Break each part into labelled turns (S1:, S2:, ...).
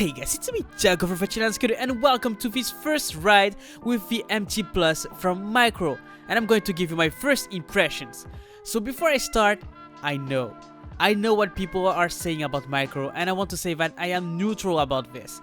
S1: Hey guys, it's me Tiago from Tiago and welcome to this first ride with the MT Plus from Micro, and I'm going to give you my first impressions. So before I start, I know what people are saying about Micro, and I want to say that I am neutral about this.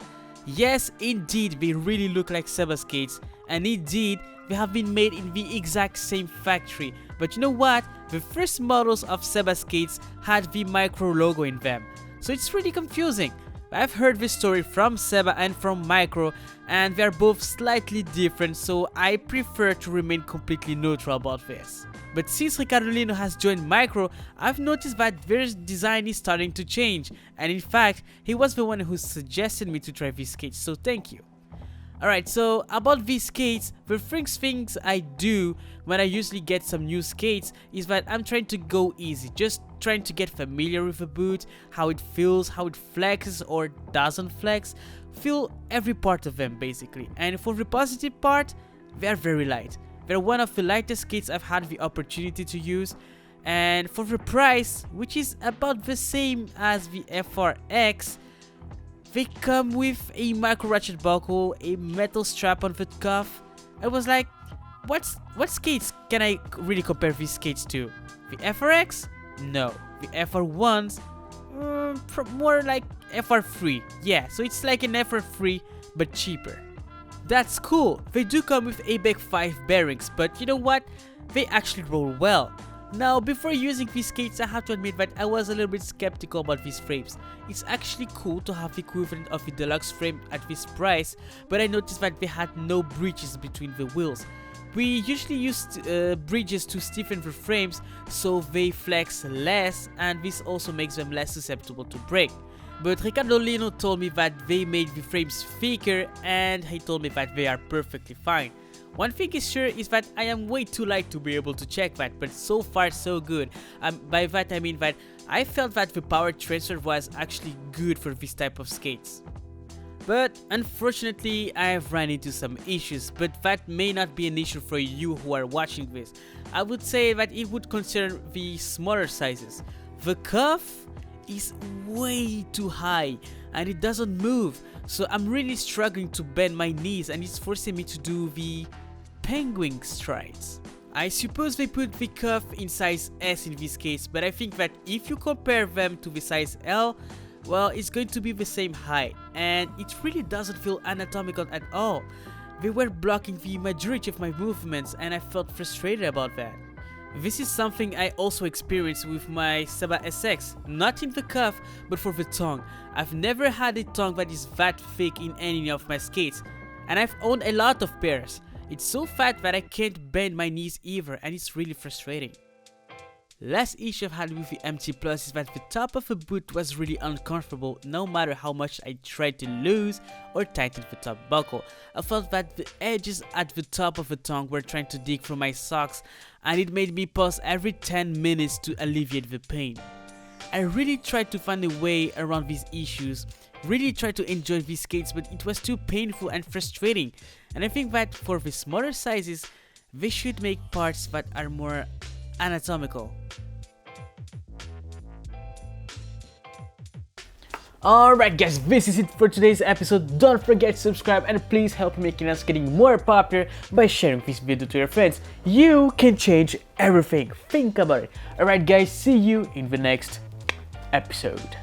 S1: Yes, indeed, they really look like Seba skates, and indeed, they have been made in the exact same factory. But you know what? The first models of Seba skates had the Micro logo in them, so it's really confusing. I've heard this story from Seba and from Micro, and they're both slightly different, so I prefer to remain completely neutral about this. But since Ricardo Lino has joined Micro, I've noticed that their design is starting to change, and in fact, he was the one who suggested me to try these skates, so thank you. Alright, so about these skates, the first things I do when I usually get some new skates is that I'm trying to go easy, just trying to get familiar with the boot, how it feels, how it flexes or doesn't flex, feel every part of them basically. And for the positive part, they're very light. They're one of the lightest skates I've had the opportunity to use, and for the price, which is about the same as the FRX, they come with a micro ratchet buckle, a metal strap on the cuff. I was like, what skates can I really compare these skates to? The FRX? No. The FR1s? More like FR3. Yeah, so it's like an FR3 but cheaper. That's cool. They do come with ABEC 5 bearings, but you know what? They actually roll well. Now, before using these skates, I have to admit that I was a little bit skeptical about these frames. It's actually cool to have the equivalent of a deluxe frame at this price, but I noticed that they had no bridges between the wheels. We usually use bridges to stiffen the frames so they flex less, and this also makes them less susceptible to break. But Ricardo Lino told me that they made the frames thicker, and he told me that they are perfectly fine. One thing is sure is that I am way too light to be able to check that, but so far so good. By that I mean that I felt that the power transfer was actually good for this type of skates. But unfortunately I have run into some issues, but that may not be an issue for you who are watching this. I would say that it would concern the smaller sizes. The cuff is way too high and it doesn't move, so I'm really struggling to bend my knees and it's forcing me to do the penguin strides. I suppose they put the cuff in size S in this case, but I think that if you compare them to the size L, well, it's going to be the same height, and it really doesn't feel anatomical at all. They were blocking the majority of my movements and I felt frustrated about that. This is something I also experienced with my Seba SX, not in the cuff but for the tongue. I've never had a tongue that is that thick in any of my skates, and I've owned a lot of pairs. It's so fat that I can't bend my knees either, and it's really frustrating. Last issue I've had with the MT Plus is that the top of the boot was really uncomfortable no matter how much I tried to lose or tighten the top buckle. I felt that the edges at the top of the tongue were trying to dig through my socks, and it made me pause every 10 minutes to alleviate the pain. I really tried to find a way around these issues, really tried to enjoy these skates, but it was too painful and frustrating, and I think that for the smaller sizes, they should make parts that are more anatomical. Alright guys, this is it for today's episode. Don't forget to subscribe and please help making us getting more popular by sharing this video to your friends. You can change everything. Think about it. Alright guys, see you in the next episode.